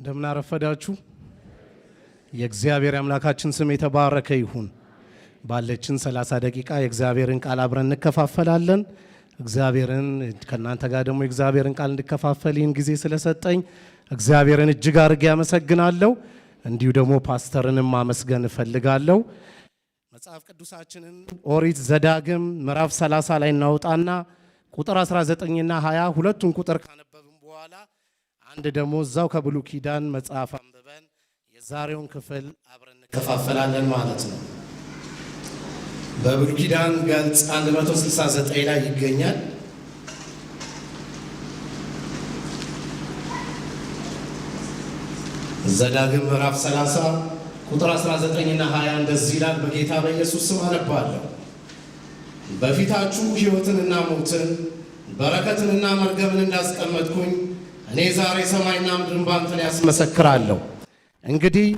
እንደምን አረፈዳችሁ። የእግዚአብሔር አምላካችን ስም የተባረከ ይሁን። ባለችን 30 ደቂቃ የእግዚአብሔርን ቃል አብረን እንከፋፈላለን። እግዚአብሔርን ከናንተ ጋር ደግሞ የእግዚአብሔርን ቃል እንድከፋፈል ይህን ጊዜ ስለሰጠኝ እግዚአብሔርን እጅግ አድርጌ አመሰግናለሁ። እንዲሁ ደግሞ ፓስተርንም ማመስገን እፈልጋለሁ። መጽሐፍ ቅዱሳችንን ኦሪት ዘዳግም ምዕራፍ 30 ላይ እናውጣና ቁጥር 19ና 20 ሁለቱን ቁጥር ካነበብን በኋላ አንድ ደግሞ እዛው ከብሉይ ኪዳን መጽሐፍ አንብበን የዛሬውን ክፍል አብረን እንከፋፈላለን ማለት ነው። በብሉይ ኪዳን ገጽ 169 ላይ ይገኛል። ዘዳግም ምዕራፍ 30 ቁጥር 19ና 20 እንደዚህ ይላል። በጌታ በኢየሱስ ስም አነባለሁ። በፊታችሁ ሕይወትንና ሞትን በረከትንና መርገምን እንዳስቀመጥኩኝ እኔ ዛሬ ሰማይና ምድርን ባንተ ላይ አስመሰክራለሁ። እንግዲህ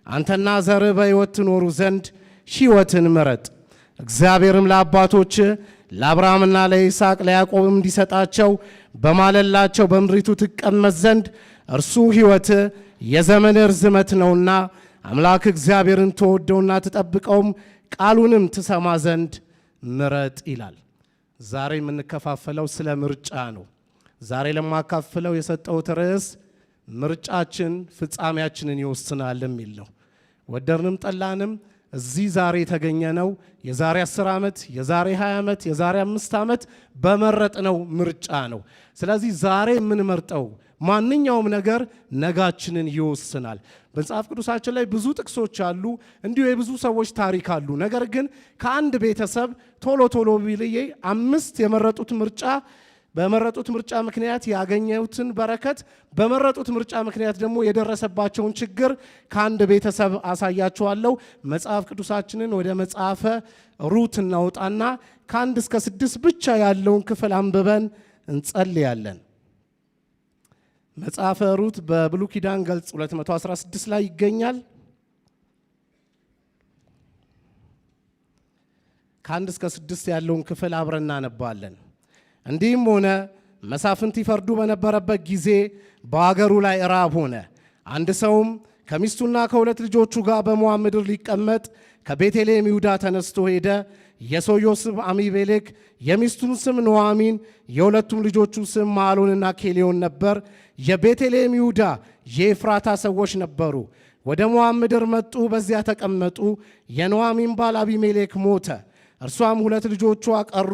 አንተና ዘርህ በሕይወት ትኖሩ ዘንድ ሕይወትን ምረጥ። እግዚአብሔርም ለአባቶች ለአብርሃምና ለይስሐቅ ለያዕቆብም እንዲሰጣቸው በማለላቸው በምድሪቱ ትቀመጥ ዘንድ እርሱ ሕይወት የዘመን ርዝመት ነውና አምላክ እግዚአብሔርን ተወደውና ትጠብቀውም ቃሉንም ትሰማ ዘንድ ምረጥ ይላል። ዛሬ የምንከፋፈለው ስለ ምርጫ ነው። ዛሬ ለማካፈለው የሰጠሁት ርዕስ ምርጫችን ፍጻሜያችንን ይወስናል የሚል ነው። ወደድንም ጠላንም እዚህ ዛሬ የተገኘነው የዛሬ 10 ዓመት፣ የዛሬ 20 ዓመት፣ የዛሬ 5 ዓመት በመረጥነው ምርጫ ነው። ስለዚህ ዛሬ የምንመርጠው ማንኛውም ነገር ነጋችንን ይወስናል። በመጽሐፍ ቅዱሳችን ላይ ብዙ ጥቅሶች አሉ፣ እንዲሁ የብዙ ሰዎች ታሪክ አሉ። ነገር ግን ከአንድ ቤተሰብ ቶሎ ብዬ 5 በመረጡት ምርጫ ምክንያት ያገኘሁትን በረከት፣ በመረጡት ምርጫ ምክንያት ደግሞ የደረሰባቸውን ችግር ከአንድ ቤተሰብ አሳያችኋለሁ። መጽሐፍ ቅዱሳችንን ወደ መጽሐፈ ሩት እናውጣና ከ1 እስከ 6 ብቻ ያለውን ክፍል አንብበን እንጸልያለን። መጽሐፈ ሩት በብሉይ ኪዳን ገጽ 216 ላይ ይገኛል። ከ1 እስከ 6 ያለውን ክፍል አብረን እናነባለን። እንዲህም ሆነ መሳፍንት ይፈርዱ በነበረበት ጊዜ በአገሩ ላይ ራብ ሆነ። አንድ ሰውም ከሚስቱና ከ2 ልጆቹ ጋር በሞዓብ ምድር ሊቀመጥ ከቤተልሔም ይሁዳ ተነስቶ ሄደ። የሰውየው ስም አሚቤሌክ፣ የሚስቱን ስም ኑኃሚን፣ የሁለቱም ልጆቹ ስም ማሎንና ኬሌዮን ነበር። የቤተልሔም ይሁዳ የኤፍራታ ሰዎች ነበሩ። ወደ ሞዓብ ምድር መጡ፣ በዚያ ተቀመጡ። የኑኃሚን ባል አቢሜሌክ ሞተ። እርሷም 2 ልጆቿ ቀሩ።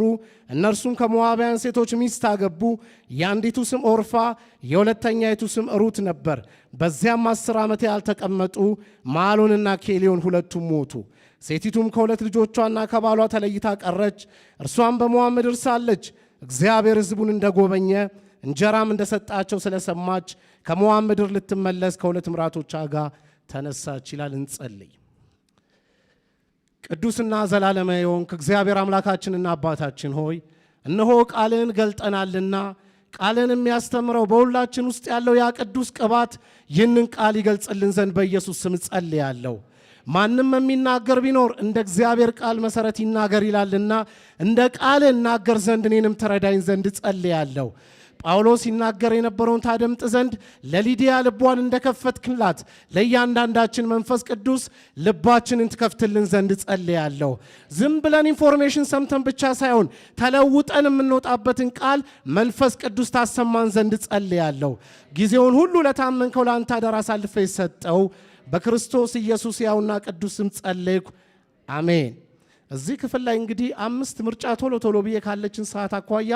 እነርሱም ከሞዓባውያን ሴቶች ሚስት አገቡ። የአንዲቱ ስም ኦርፋ፣ የሁለተኛይቱ ስም ሩት ነበር። በዚያም 10 ዓመት ያህል ተቀመጡ። ማሎንና ኬሌዮን ሁለቱም ሞቱ። ሴቲቱም ከ2 ልጆቿና ከባሏ ተለይታ ቀረች። እርሷም በሞዓብ ምድር ሳለች እግዚአብሔር ሕዝቡን እንደጎበኘ እንጀራም እንደሰጣቸው ስለሰማች ከሞዓብ ምድር ልትመለስ ከ2 ምራቶቿ ጋር ተነሳች ይላል። እንጸልይ። ቅዱስና ዘላለማዊ የሆንክ እግዚአብሔር አምላካችንና አባታችን ሆይ እነሆ ቃልን ገልጠናልና ቃልን የሚያስተምረው በሁላችን ውስጥ ያለው ያ ቅዱስ ቅባት ይህንን ቃል ይገልጽልን ዘንድ በኢየሱስ ስም ጸልያለሁ። ማንም የሚናገር ቢኖር እንደ እግዚአብሔር ቃል መሰረት ይናገር ይላልና እንደ ቃል እናገር ዘንድ እኔንም ተረዳኝ ዘንድ ጸልያለሁ። ጳውሎስ ይናገር የነበረውን ታደምጥ ዘንድ ለሊዲያ ልቧን እንደከፈትክላት ለእያንዳንዳችን መንፈስ ቅዱስ ልባችንን ትከፍትልን ዘንድ ጸልያለሁ። ዝም ብለን ኢንፎርሜሽን ሰምተን ብቻ ሳይሆን ተለውጠን የምንወጣበትን ቃል መንፈስ ቅዱስ ታሰማን ዘንድ ጸልያለሁ። ጊዜውን ሁሉ ለታመንከው ለአንተ አደራ አሳልፈ የሰጠው በክርስቶስ ኢየሱስ ያውና ቅዱስ ስም ጸለይኩ፣ አሜን። እዚህ ክፍል ላይ እንግዲህ 5 ምርጫ ቶሎ ብዬ ካለችን ሰዓት አኳያ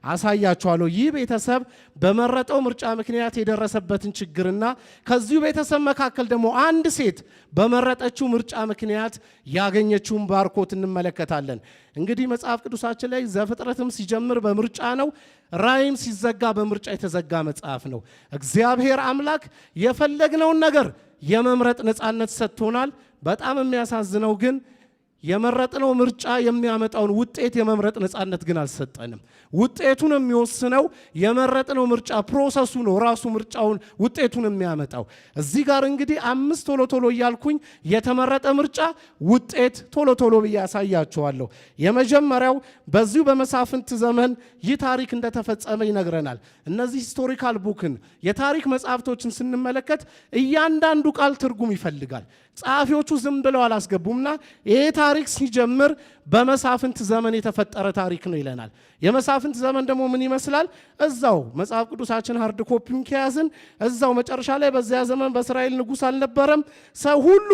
አሳያችኋለሁ። ይህ ቤተሰብ በመረጠው ምርጫ ምክንያት የደረሰበትን ችግርና ከዚሁ ቤተሰብ መካከል ደግሞ አንድ ሴት በመረጠችው ምርጫ ምክንያት ያገኘችውን ባርኮት እንመለከታለን። እንግዲህ መጽሐፍ ቅዱሳችን ላይ ዘፍጥረትም ሲጀምር በምርጫ ነው፣ ራእይም ሲዘጋ በምርጫ የተዘጋ መጽሐፍ ነው። እግዚአብሔር አምላክ የፈለግነውን ነገር የመምረጥ ነፃነት ሰጥቶናል። በጣም የሚያሳዝነው ግን የመረጥነው ምርጫ የሚያመጣውን ውጤት የመምረጥ ነፃነት ግን አልሰጠንም። ውጤቱን የሚወስነው የመረጥነው ምርጫ ፕሮሰሱ ነው፣ ራሱ ምርጫውን ውጤቱን የሚያመጣው። እዚህ ጋር እንግዲህ 5 ቶሎ ቶሎ እያልኩኝ የተመረጠ ምርጫ ውጤት ቶሎ ቶሎ ብዬ ያሳያችኋለሁ። የመጀመሪያው በዚሁ በመሳፍንት ዘመን ይህ ታሪክ እንደተፈጸመ ይነግረናል። እነዚህ ሂስቶሪካል ቡክን የታሪክ መጽሐፍቶችን ስንመለከት እያንዳንዱ ቃል ትርጉም ይፈልጋል። ጸሐፊዎቹ ዝም ብለው አላስገቡምና ይሄ ታሪክ ሲጀምር በመሳፍንት ዘመን የተፈጠረ ታሪክ ነው ይለናል። የመሳፍንት ዘመን ደግሞ ምን ይመስላል? እዛው መጽሐፍ ቅዱሳችን ሃርድ ኮፒውን ከያዝን እዛው መጨረሻ ላይ በዚያ ዘመን በእስራኤል ንጉሥ አልነበረም፣ ሰው ሁሉ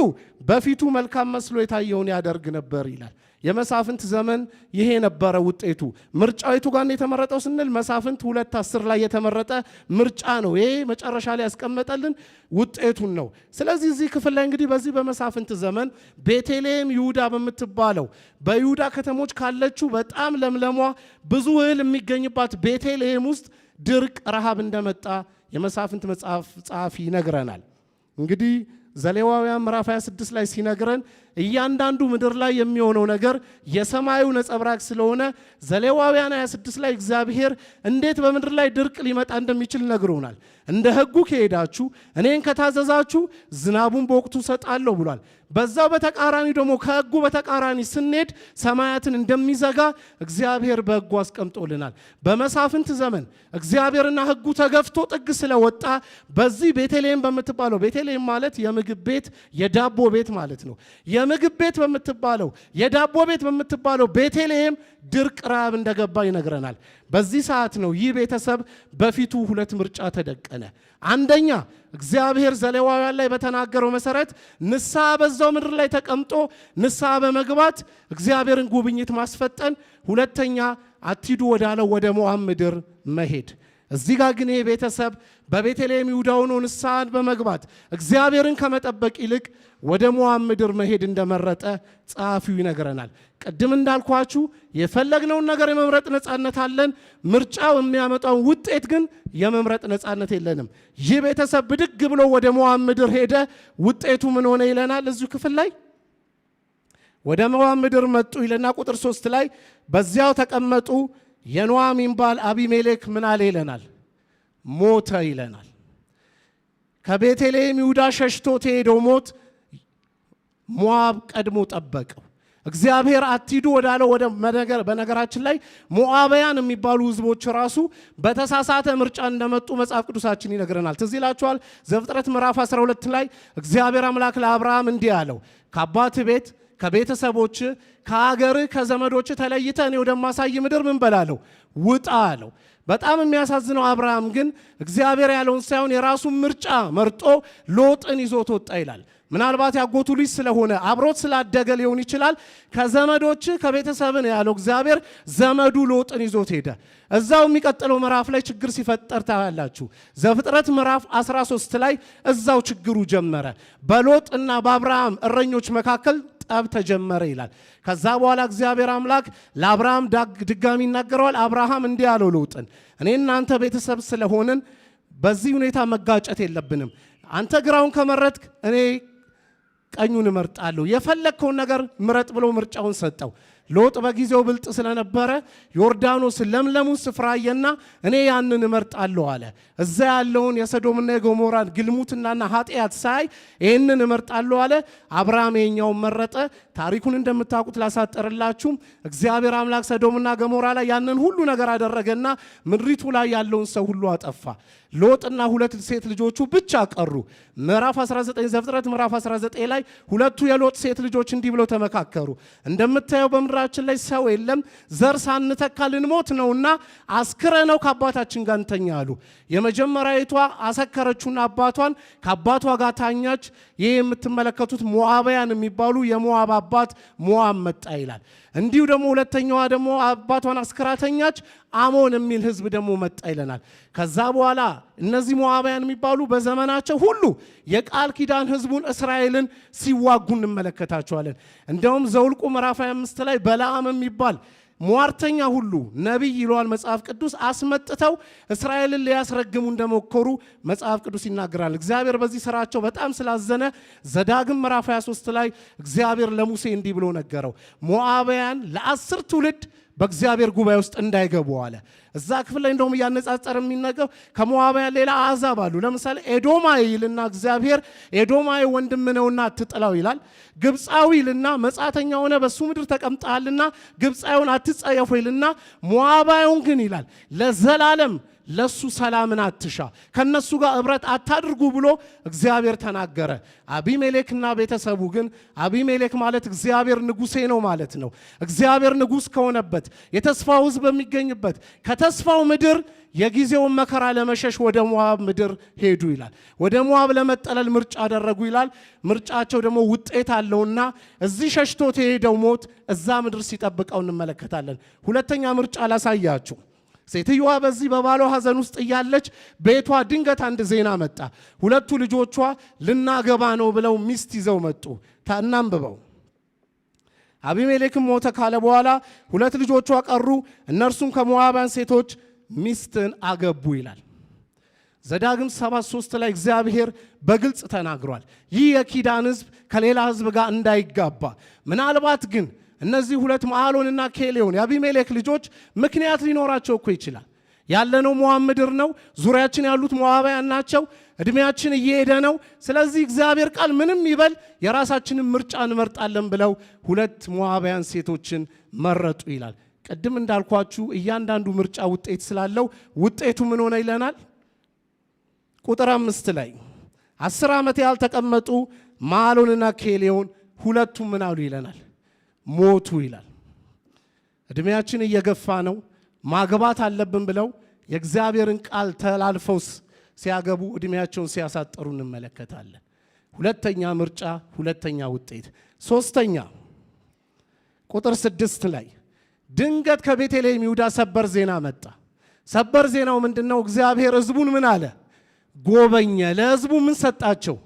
በፊቱ መልካም መስሎ የታየውን ያደርግ ነበር ይላል። የመሳፍንት ዘመን ይሄ ነበረ ውጤቱ። ምርጫው የቱ ጋር የተመረጠው ስንል መሳፍንት 2:10 ላይ የተመረጠ ምርጫ ነው። ይሄ መጨረሻ ላይ ያስቀመጠልን ውጤቱን ነው። ስለዚህ እዚህ ክፍል ላይ እንግዲህ በዚህ በመሳፍንት ዘመን ቤተልሔም ይሁዳ በምትባለው በይሁዳ ከተሞች ካለችው በጣም ለምለሟ ብዙ እህል የሚገኝባት ቤተልሔም ውስጥ ድርቅ፣ ረሃብ እንደመጣ የመሳፍንት መጽሐፍ ጸሐፊ ይነግረናል። እንግዲህ ዘሌዋውያን ምዕራፍ 26 ላይ ሲነግረን እያንዳንዱ ምድር ላይ የሚሆነው ነገር የሰማዩ ነጸብራቅ ስለሆነ ዘሌዋውያን 26 ላይ እግዚአብሔር እንዴት በምድር ላይ ድርቅ ሊመጣ እንደሚችል ነግሮናል። እንደ ሕጉ ከሄዳችሁ እኔን ከታዘዛችሁ ዝናቡን በወቅቱ ሰጣለሁ ብሏል። በዛው በተቃራኒ ደግሞ ከሕጉ በተቃራኒ ስንሄድ ሰማያትን እንደሚዘጋ እግዚአብሔር በሕጉ አስቀምጦልናል። በመሳፍንት ዘመን እግዚአብሔርና ሕጉ ተገፍቶ ጥግ ስለወጣ በዚህ ቤተልሔም በምትባለው ቤተልሔም ማለት የምግብ ቤት የዳቦ ቤት ማለት ነው። የምግብ ቤት በምትባለው የዳቦ ቤት በምትባለው ቤተልሔም ድርቅ፣ ረሃብ እንደገባ ይነግረናል። በዚህ ሰዓት ነው ይህ ቤተሰብ በፊቱ 2 ምርጫ ተደቀነ። አንደኛ እግዚአብሔር ዘሌዋውያን ላይ በተናገረው መሰረት ንስሐ በዛው ምድር ላይ ተቀምጦ ንስሐ በመግባት እግዚአብሔርን ጉብኝት ማስፈጠን፣ ሁለተኛ አትሂዱ ወዳለው ወደ ሞዓብ ምድር መሄድ። እዚህ ጋር ግን ይሄ ቤተሰብ በቤተልሔም ይሁዳ ሆኖ ንስሐን በመግባት እግዚአብሔርን ከመጠበቅ ይልቅ ወደ ሞዓብ ምድር መሄድ እንደመረጠ ጸሐፊው ይነግረናል። ቅድም እንዳልኳችሁ የፈለግነውን ነገር የመምረጥ ነፃነት አለን። ምርጫው የሚያመጣውን ውጤት ግን የመምረጥ ነፃነት የለንም። ይህ ቤተሰብ ብድግ ብሎ ወደ ሞዓብ ምድር ሄደ። ውጤቱ ምን ሆነ ይለናል እዚሁ ክፍል ላይ። ወደ ሞዓብ ምድር መጡ ይለና ቁጥር 3 ላይ በዚያው ተቀመጡ። የኑኃሚን ባል አቢሜሌክ ምን አለ ይለናል? ሞተ ይለናል። ከቤተልሔም ይሁዳ ሸሽቶ የሄደው ሞት ሞዓብ ቀድሞ ጠበቀው። እግዚአብሔር አትሂዱ ወዳለው ወደ በነገራችን ላይ ሞዓባውያን የሚባሉ ህዝቦች ራሱ በተሳሳተ ምርጫ እንደመጡ መጽሐፍ ቅዱሳችን ይነግረናል። ትዝ ይላችኋል። ዘፍጥረት ምዕራፍ 12 ላይ እግዚአብሔር አምላክ ለአብርሃም እንዲህ አለው፣ ከአባት ቤት ከቤተሰቦች ከሀገር ከዘመዶች ተለይተ እኔ ወደማሳይ ምድር ምን በላለው ውጣ አለው። በጣም የሚያሳዝነው አብርሃም ግን እግዚአብሔር ያለውን ሳይሆን የራሱን ምርጫ መርጦ ሎጥን ይዞት ወጣ ይላል። ምናልባት ያጎቱ ልጅ ስለሆነ አብሮት ስላደገ ሊሆን ይችላል። ከዘመዶች ከቤተሰብን ያለው እግዚአብሔር ዘመዱ ሎጥን ይዞት ሄደ። እዛው የሚቀጥለው ምዕራፍ ላይ ችግር ሲፈጠር ታያላችሁ። ዘፍጥረት ምዕራፍ 13 ላይ እዛው ችግሩ ጀመረ። በሎጥና በአብርሃም እረኞች መካከል ጠብ ተጀመረ ይላል። ከዛ በኋላ እግዚአብሔር አምላክ ለአብርሃም ድጋሚ ይናገረዋል። አብርሃም እንዲህ ያለው ሎጥን፣ እኔ እናንተ ቤተሰብ ስለሆንን በዚህ ሁኔታ መጋጨት የለብንም። አንተ ግራውን ከመረጥክ እኔ ቀኙን እመርጣለሁ፣ የፈለግከውን ነገር ምረጥ ብሎ ምርጫውን ሰጠው። ሎጥ በጊዜው ብልጥ ስለነበረ ዮርዳኖስ ለምለሙን ስፍራ አየና እኔ ያንን እመርጣለሁ አለ። እዛ ያለውን የሰዶምና የገሞራን ግልሙትናና ኃጢአት ሳይ ይህንን እመርጣለሁ አለ። አብርሃም የኛውን መረጠ። ታሪኩን እንደምታውቁት ላሳጠርላችሁም እግዚአብሔር አምላክ ሰዶምና ገሞራ ላይ ያንን ሁሉ ነገር አደረገና ምድሪቱ ላይ ያለውን ሰው ሁሉ አጠፋ። ሎጥና 2 ሴት ልጆቹ ብቻ ቀሩ። ምዕራፍ 19 ዘፍጥረት ምዕራፍ 19 ላይ 2 የሎጥ ሴት ልጆች እንዲህ ብለው ተመካከሩ። እንደምታየው በምድራችን ላይ ሰው የለም፣ ዘር ሳንተካ ልንሞት ነውና አስክረነው ከአባታችን ጋር እንተኛ አሉ። የመጀመሪያዊቷ አሰከረችውና አባቷን ከአባቷ ጋር ታኛች። ይህ የምትመለከቱት ሞዓባውያን የሚባሉ የሞዓብ አባት ሞዓብ መጣ ይላል። እንዲሁ ደግሞ ሁለተኛዋ ደግሞ አባቷን አስከራተኛች። አሞን የሚል ህዝብ ደግሞ መጣ ይለናል። ከዛ በኋላ እነዚህ ሞዓባውያን የሚባሉ በዘመናቸው ሁሉ የቃል ኪዳን ህዝቡን እስራኤልን ሲዋጉ እንመለከታቸዋለን። እንደውም ዘውልቁ ምዕራፍ 25 ላይ በለዓም የሚባል ሟርተኛ ሁሉ ነቢይ ይሏል መጽሐፍ ቅዱስ አስመጥተው እስራኤልን ሊያስረግሙ እንደሞከሩ መጽሐፍ ቅዱስ ይናገራል። እግዚአብሔር በዚህ ስራቸው በጣም ስላዘነ ዘዳግም ምዕራፍ 23 ላይ እግዚአብሔር ለሙሴ እንዲህ ብሎ ነገረው፣ ሞዓባውያን ለ10 ትውልድ በእግዚአብሔር ጉባኤ ውስጥ እንዳይገቡ አለ። እዛ ክፍል ላይ እንደውም እያነጻጸር የሚነገው ከሞዓባውያን ሌላ አሕዛብ አሉ። ለምሳሌ ኤዶማይ ይልና እግዚአብሔር ኤዶማይ ወንድም ነውና አትጥላው ይላል። ግብፃዊ ይልና መጻተኛ ሆነ በሱ ምድር ተቀምጣልና ግብፃዊውን አትጸየፉ ይልና ሞዓባዊውን ግን ይላል ለዘላለም ለሱ ሰላምን አትሻ ከነሱ ጋር እብረት አታድርጉ ብሎ እግዚአብሔር ተናገረ። አቢሜሌክና ቤተሰቡ ግን አቢሜሌክ ማለት እግዚአብሔር ንጉሴ ነው ማለት ነው። እግዚአብሔር ንጉስ ከሆነበት የተስፋው ሕዝብ በሚገኝበት ከተስፋው ምድር የጊዜውን መከራ ለመሸሽ ወደ ሞዓብ ምድር ሄዱ ይላል። ወደ ሞዓብ ለመጠለል ምርጫ አደረጉ ይላል። ምርጫቸው ደግሞ ውጤት አለውና እዚህ ሸሽቶት የሄደው ሞት እዛ ምድር ሲጠብቀው እንመለከታለን። ሁለተኛ ምርጫ ላሳያችሁ። ሴትዮዋ በዚህ በባሏ ሐዘን ውስጥ እያለች ቤቷ ድንገት አንድ ዜና መጣ። ሁለቱ ልጆቿ ልናገባ ነው ብለው ሚስት ይዘው መጡ። እናንብበው። አቢሜሌክም ሞተ ካለ በኋላ 2 ልጆቿ ቀሩ። እነርሱም ከሞዓባውያን ሴቶች ሚስትን አገቡ ይላል። ዘዳግም 7:3 ላይ እግዚአብሔር በግልጽ ተናግሯል። ይህ የኪዳን ሕዝብ ከሌላ ሕዝብ ጋር እንዳይጋባ ምናልባት ግን እነዚህ 2 መዓሎንና ኬሌዮን የአቢሜሌክ ልጆች ምክንያት ሊኖራቸው እኮ ይችላል። ያለነው ሞዓብ ምድር ነው። ዙሪያችን ያሉት ሞዓባውያን ናቸው። እድሜያችን እየሄደ ነው። ስለዚህ እግዚአብሔር ቃል ምንም ይበል የራሳችንን ምርጫ እንመርጣለን ብለው 2 ሞዓባውያን ሴቶችን መረጡ ይላል። ቅድም እንዳልኳችሁ እያንዳንዱ ምርጫ ውጤት ስላለው ውጤቱ ምን ሆነ ይለናል። ቁጥር 5 ላይ 10 ዓመት ያህል ተቀመጡ። መዓሎንና ኬሌዮን ሁለቱም ምን አሉ ይለናል፣ ሞቱ ይላል። እድሜያችን እየገፋ ነው፣ ማግባት አለብን ብለው የእግዚአብሔርን ቃል ተላልፈው ሲያገቡ እድሜያቸውን ሲያሳጠሩ እንመለከታለን። ሁለተኛ ምርጫ፣ ሁለተኛ ውጤት። ሶስተኛ ቁጥር 6 ላይ ድንገት ከቤተልሔም ይሁዳ ሰበር ዜና መጣ። ሰበር ዜናው ምንድነው? እግዚአብሔር ሕዝቡን ምን አለ? ጎበኘ። ለሕዝቡ ምን ሰጣቸው?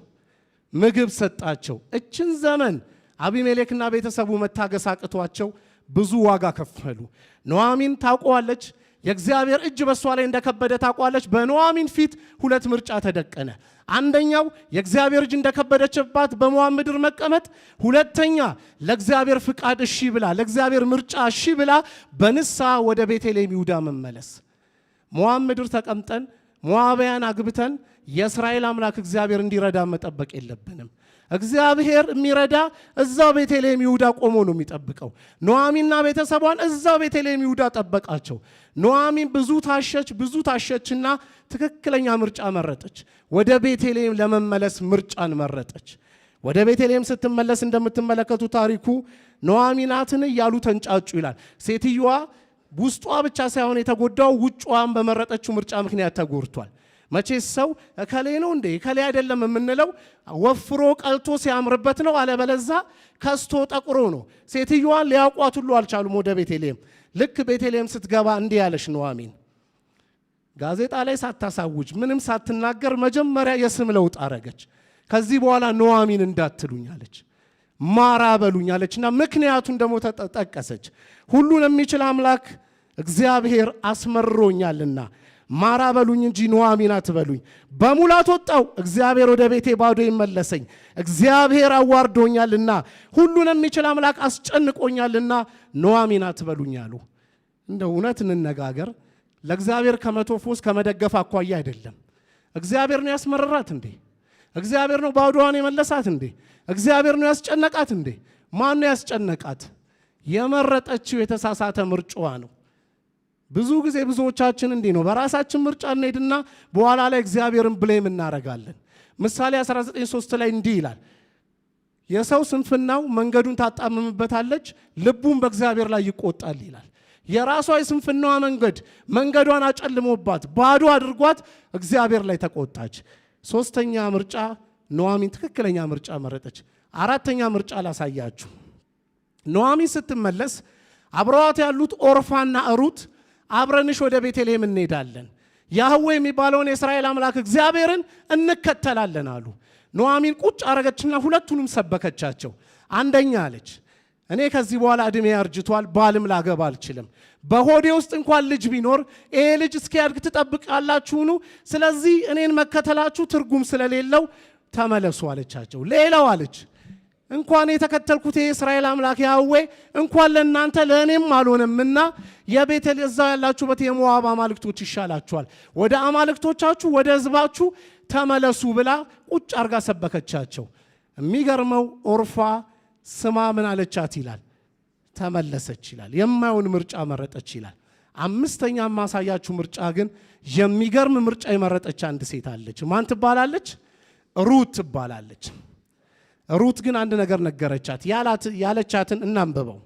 ምግብ ሰጣቸው። እችን ዘመን አቢሜሌክና ቤተሰቡ መታገስ አቅቷቸው ብዙ ዋጋ ከፈሉ። ኑኃሚን ታውቀዋለች። የእግዚአብሔር እጅ በሷ ላይ እንደከበደ ታውቀዋለች። በኑኃሚን ፊት 2 ምርጫ ተደቀነ። አንደኛው የእግዚአብሔር እጅ እንደከበደችባት በሞዓብ ምድር መቀመጥ፣ ሁለተኛ ለእግዚአብሔር ፍቃድ እሺ ብላ ለእግዚአብሔር ምርጫ እሺ ብላ በንስሐ ወደ ቤተልሔም ይሁዳ መመለስ። ሞዓብ ምድር ተቀምጠን ሞዓባውያን አግብተን የእስራኤል አምላክ እግዚአብሔር እንዲረዳ መጠበቅ የለብንም። እግዚአብሔር የሚረዳ እዛው ቤተልሔም ይሁዳ ቆሞ ነው የሚጠብቀው። ኑኃሚንና ቤተሰቧን እዛው ቤተልሔም ይሁዳ ጠበቃቸው። ኑኃሚን ብዙ ታሸችና ትክክለኛ ምርጫ መረጠች። ወደ ቤተልሔም ለመመለስ ምርጫን መረጠች። ወደ ቤተልሔም ስትመለስ እንደምትመለከቱ ታሪኩ ኑኃሚናትን እያሉ ተንጫጩ ይላል። ሴትዮዋ ውስጧ ብቻ ሳይሆን የተጎዳው ውጭዋን በመረጠችው ምርጫ ምክንያት ተጎድቷል። መቼስ ሰው እከሌ ነው እንዴ እከሌ አይደለም የምንለው ወፍሮ ቀልቶ ሲያምርበት ነው፣ አለበለዛ ከስቶ ጠቁሮ ነው። ሴትዮዋን ሊያውቋት ሁሉ አልቻሉም። ወደ ቤተልሔም ልክ ቤተልሔም ስትገባ እንዲህ ያለች ኑኃሚን ጋዜጣ ላይ ሳታሳውጅ ምንም ሳትናገር መጀመሪያ የስም ለውጥ አረገች። ከዚህ በኋላ ኑኃሚን እንዳትሉኝ አለች፣ ማራ በሉኝ አለችና ምክንያቱን ደግሞ ተጠቀሰች። ሁሉን የሚችል አምላክ እግዚአብሔር አስመሮኛልና ማራ በሉኝ እንጂ ኑኃሚን አትበሉኝ። በሙላት ወጣው፣ እግዚአብሔር ወደ ቤቴ ባዶ ይመለሰኝ። እግዚአብሔር አዋርዶኛልና ሁሉን የሚችል አምላክ አስጨንቆኛልና ኑኃሚን አትበሉኝ አሉ። እንደው እውነት እንነጋገር፣ ለእግዚአብሔር ከመቶፎስ ከመደገፍ አኳያ አይደለም። እግዚአብሔር ነው ያስመረራት እንዴ? እግዚአብሔር ነው ባዶዋን የመለሳት እንዴ? እግዚአብሔር ነው ያስጨነቃት እንዴ? ማን ነው ያስጨነቃት? የመረጠችው የተሳሳተ ምርጫዋ ነው። ብዙ ጊዜ ብዙዎቻችን እንዲህ ነው፣ በራሳችን ምርጫ እንሄድና በኋላ ላይ እግዚአብሔርን ብሌም እናረጋለን። ምሳሌ 19:3 ላይ እንዲህ ይላል፣ የሰው ስንፍናው መንገዱን ታጣምምበታለች፣ ልቡን በእግዚአብሔር ላይ ይቆጣል ይላል። የራሷ የስንፍናዋ መንገዷን አጨልሞባት ባዶ አድርጓት እግዚአብሔር ላይ ተቆጣች። ሶስተኛ ምርጫ ኑኃሚን ትክክለኛ ምርጫ መረጠች። አራተኛ ምርጫ ላሳያችሁ። ኑኃሚን ስትመለስ አብረዋት ያሉት ኦርፋና ሩት አብረንሽ ወደ ቤተልሔም እንሄዳለን፣ ያህዌ የሚባለውን የእስራኤል አምላክ እግዚአብሔርን እንከተላለን አሉ። ኑኃሚን ቁጭ አረገችና ሁለቱንም ሰበከቻቸው። አንደኛ አለች እኔ ከዚህ በኋላ እድሜ አርጅቷል፣ ባልም ላገባ አልችልም። በሆዴ ውስጥ እንኳን ልጅ ቢኖር ይሄ ልጅ እስኪያድግ ትጠብቃላችሁኑ? ስለዚህ እኔን መከተላችሁ ትርጉም ስለሌለው ተመለሱ አለቻቸው። ሌላው አለች እንኳን የተከተልኩት የእስራኤል አምላክ ያህዌ እንኳን ለእናንተ ለእኔም አልሆነምና የቤቴል እዛው ያላችሁበት የሞዓብ አማልክቶች ይሻላችኋል፣ ወደ አማልክቶቻችሁ ወደ ሕዝባችሁ ተመለሱ ብላ ቁጭ አርጋ ሰበከቻቸው። የሚገርመው ኦርፋ ስማ ምን አለቻት ይላል? ተመለሰች ይላል። የማይሆን ምርጫ መረጠች ይላል። አምስተኛ ማሳያችሁ ምርጫ ግን የሚገርም ምርጫ የመረጠች አንድ ሴት አለች። ማን ትባላለች? ሩት ትባላለች። ሩት ግን አንድ ነገር ነገረቻት። ያለቻትን እናንብበው።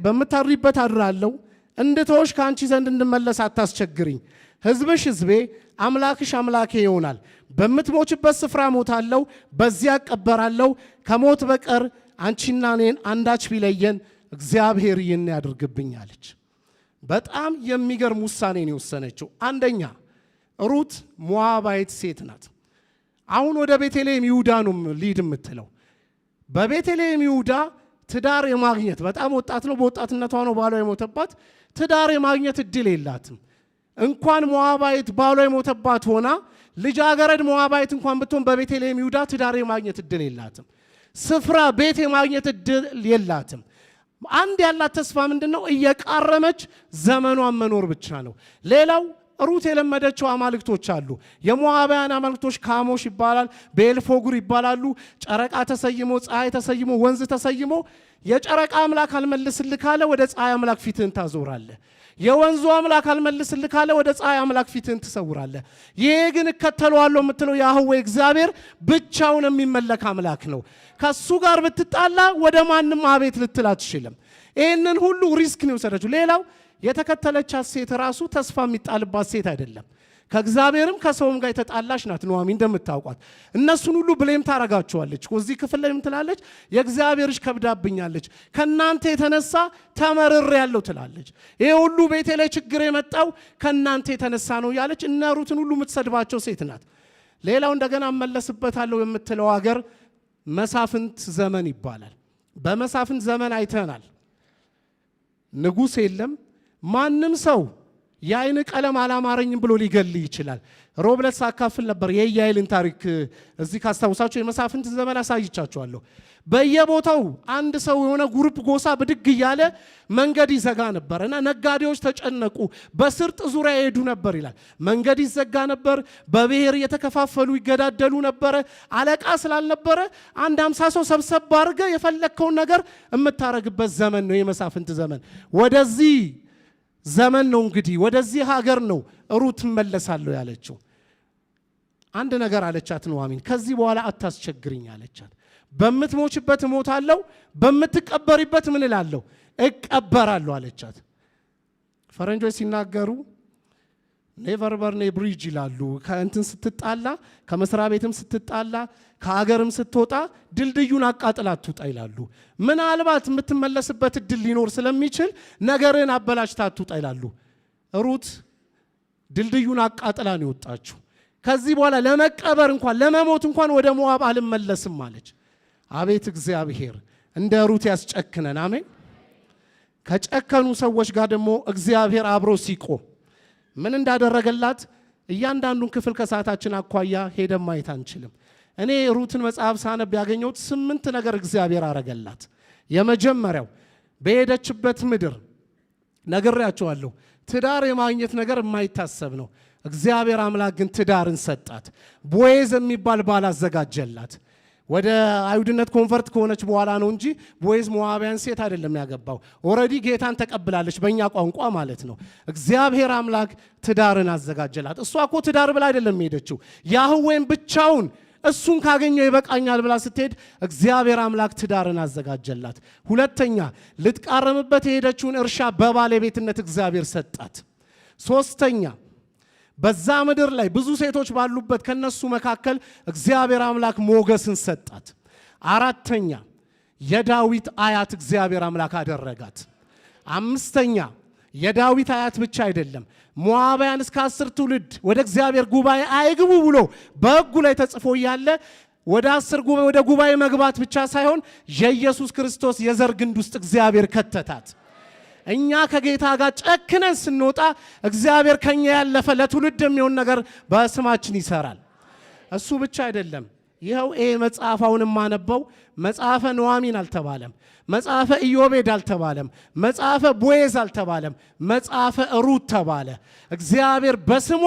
በምታድሪበት አድራለሁ፣ እንድተወሽ ከአንቺ ዘንድ እንድመለስ አታስቸግሪኝ። ሕዝብሽ ሕዝቤ፣ አምላክሽ አምላኬ ይሆናል። በምትሞችበት ስፍራ ሞታለሁ፣ በዚያ እቀበራለሁ። ከሞት በቀር አንቺና እኔን አንዳች ቢለየን እግዚአብሔር ይህን ያድርግብኝ አለች። በጣም የሚገርም ውሳኔን የወሰነችው። አንደኛ ሩት ሞዓባዊት ሴት ናት። አሁን ወደ ቤተልሔም ይሁዳ ነው ሊድ የምትለው። በቤተልሔም ይሁዳ ትዳር የማግኘት በጣም ወጣት ነው፣ በወጣትነቷ ነው ባሏ የሞተባት። ትዳር የማግኘት እድል የላትም። እንኳን ሞዓባዊት ባሏ የሞተባት ሆና ልጃገረድ ሞዓባዊት እንኳን ብትሆን በቤተልሔም ይሁዳ ትዳር የማግኘት እድል የላትም። ስፍራ ቤት የማግኘት እድል የላትም። አንድ ያላት ተስፋ ምንድነው? እየቃረመች ዘመኗን መኖር ብቻ ነው። ሌላው ሩት የለመደችው አማልክቶች አሉ። የሞዓባውያን አማልክቶች ካሞሽ ይባላል፣ ቤልፎጉር ይባላሉ። ጨረቃ ተሰይሞ፣ ፀሐይ ተሰይሞ፣ ወንዝ ተሰይሞ የጨረቃ አምላክ አልመልስልህ ካለ ወደ ፀሐይ አምላክ ፊትህን ታዞራለህ። የወንዙ አምላክ አልመልስልህ ካለ ወደ ፀሐይ አምላክ ፊትህን ትሰውራለህ። ይሄ ግን እከተለዋለሁ የምትለው ያህዌ እግዚአብሔር ብቻውን የሚመለክ አምላክ ነው። ከሱ ጋር ብትጣላ ወደ ማንም አቤት ልትል አትችልም። ይህንን ሁሉ ሪስክ ነው የወሰደችው። ሌላው የተከተለቻት ሴት ራሱ ተስፋ የሚጣልባት ሴት አይደለም። ከእግዚአብሔርም ከሰውም ጋር የተጣላች ናት። ኑኃሚን እንደምታውቋት እነሱን ሁሉ ብሌም ታረጋቸዋለች። እዚህ ክፍል ላይ ምትላለች? የእግዚአብሔር እጅ ከብዳብኛለች፣ ከእናንተ የተነሳ ተመርር ያለው ትላለች። ይሄ ሁሉ ቤቴ ላይ ችግር የመጣው ከእናንተ የተነሳ ነው ያለች እነ ሩትን ሁሉ የምትሰድባቸው ሴት ናት። ሌላው እንደገና እመለስበታለሁ የምትለው ሀገር መሳፍንት ዘመን ይባላል። በመሳፍንት ዘመን አይተናል። ንጉሥ የለም። ማንም ሰው የአይን ቀለም አላማረኝም ብሎ ሊገል ይችላል። ሮብለት ሳካፍል ነበር የኢያኤልን ታሪክ እዚህ ካስታውሳችሁ የመሳፍንት ዘመን አሳይቻችኋለሁ። በየቦታው አንድ ሰው የሆነ ግሩፕ ጎሳ ብድግ እያለ መንገድ ይዘጋ ነበር እና ነጋዴዎች ተጨነቁ፣ በስርጥ ዙሪያ ይሄዱ ነበር ይላል። መንገድ ይዘጋ ነበር፣ በብሔር እየተከፋፈሉ ይገዳደሉ ነበረ። አለቃ ስላልነበረ አንድ 50 ሰው ሰብሰብ አድርገ የፈለግከውን ነገር የምታረግበት ዘመን ነው የመሳፍንት ዘመን። ወደዚህ ዘመን ነው እንግዲህ ወደዚህ ሀገር ነው ሩት እመለሳለሁ ያለችው። አንድ ነገር አለቻት ኑኃሚን፣ ከዚህ በኋላ አታስቸግሪኝ አለቻት። በምትሞችበት እሞታለሁ፣ በምትቀበሪበት ምን እላለሁ? እቀበራለሁ አለቻት። ፈረንጆች ሲናገሩ ኔቨር በርን ኤ ብሪጅ ይላሉ። ከእንትን ስትጣላ፣ ከመስሪያ ቤትም ስትጣላ፣ ከሀገርም ስትወጣ ድልድዩን አቃጥላ አትውጣ ይላሉ። ምናልባት የምትመለስበት እድል ሊኖር ስለሚችል ነገርን አበላሽታ አትውጣ ይላሉ። ሩት ድልድዩን አቃጥላ ነው የወጣችው። ከዚህ በኋላ ለመቀበር እንኳን ለመሞት እንኳን ወደ ሞዓብ አልመለስም አለች። አቤት እግዚአብሔር እንደ ሩት ያስጨክነን። አሜን። ከጨከኑ ሰዎች ጋር ደግሞ እግዚአብሔር አብሮ ሲቆም ምን እንዳደረገላት እያንዳንዱን ክፍል ከሰዓታችን አኳያ ሄደን ማየት አንችልም። እኔ ሩትን መጽሐፍ ሳነብ ያገኘሁት 8 ነገር እግዚአብሔር አረገላት። የመጀመሪያው በሄደችበት ምድር ነግሬያቸዋለሁ፣ ትዳር የማግኘት ነገር የማይታሰብ ነው። እግዚአብሔር አምላክ ግን ትዳርን ሰጣት። ቦዔዝ የሚባል ባል አዘጋጀላት። ወደ አይሁድነት ኮንቨርት ከሆነች በኋላ ነው እንጂ ቦዔዝ ሞዓባውያን ሴት አይደለም ያገባው። ኦልሬዲ ጌታን ተቀብላለች፣ በእኛ ቋንቋ ማለት ነው። እግዚአብሔር አምላክ ትዳርን አዘጋጀላት። እሷ እኮ ትዳር ብላ አይደለም ሄደችው፣ ያህዌን ብቻውን እሱን ካገኘው ይበቃኛል ብላ ስትሄድ እግዚአብሔር አምላክ ትዳርን አዘጋጀላት። ሁለተኛ ልትቃረምበት የሄደችውን እርሻ በባለቤትነት እግዚአብሔር ሰጣት። ሶስተኛ በዛ ምድር ላይ ብዙ ሴቶች ባሉበት ከነሱ መካከል እግዚአብሔር አምላክ ሞገስን ሰጣት። አራተኛ የዳዊት አያት እግዚአብሔር አምላክ አደረጋት። አምስተኛ የዳዊት አያት ብቻ አይደለም፣ ሞዓባውያን እስከ 10 ትውልድ ወደ እግዚአብሔር ጉባኤ አይግቡ ብሎ በሕጉ ላይ ተጽፎ ያለ ወደ 10 ጉባኤ ወደ ጉባኤ መግባት ብቻ ሳይሆን የኢየሱስ ክርስቶስ የዘር ግንድ ውስጥ እግዚአብሔር ከተታት። እኛ ከጌታ ጋር ጨክነን ስንወጣ እግዚአብሔር ከኛ ያለፈ ለትውልድ የሚሆን ነገር በስማችን ይሰራል። እሱ ብቻ አይደለም። ይኸው መጽሐፋውን ማነበው መጽሐፈ ኑኃሚን አልተባለም፣ መጽሐፈ ኢዮቤድ አልተባለም፣ መጽሐፈ ቦዔዝ አልተባለም፣ መጽሐፈ ሩት ተባለ። እግዚአብሔር በስሟ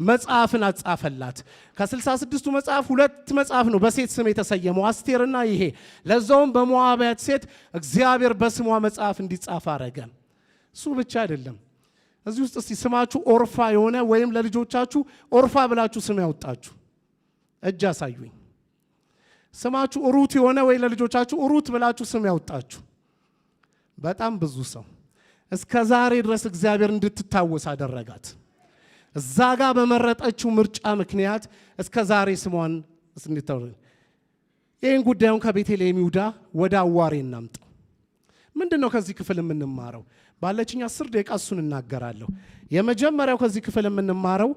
መጽሐፍን አጻፈላት። ከ66ቱ መጽሐፍ 2 መጽሐፍ ነው በሴት ስም የተሰየመው፣ አስቴርና ይሄ። ለዛውም በሞዓባውያት ሴት እግዚአብሔር በስሟ መጽሐፍ እንዲጻፍ አረገ። እሱ ብቻ አይደለም። እዚህ ውስጥ እስቲ ስማችሁ ኦርፋ የሆነ ወይም ለልጆቻችሁ ኦርፋ ብላችሁ ስም ያወጣችሁ እጅ አሳዩኝ። ስማችሁ ሩት የሆነ ወይ ለልጆቻችሁ ሩት ብላችሁ ስም ያወጣችሁ በጣም ብዙ ሰው። እስከ ዛሬ ድረስ እግዚአብሔር እንድትታወስ አደረጋት። እዛ ጋር በመረጠችው ምርጫ ምክንያት እስከ ዛሬ ስሟን እንድትታወስ። ይህን ጉዳዩን ከቤተልሔም ይሁዳ ወደ አዋሬ እናምጣው። ምንድነው ከዚህ ክፍል የምንማረው? ባለችኝ 10 ደቂቃ እሱን እናገራለሁ። የመጀመሪያው ከዚህ ክፍል የምንማረው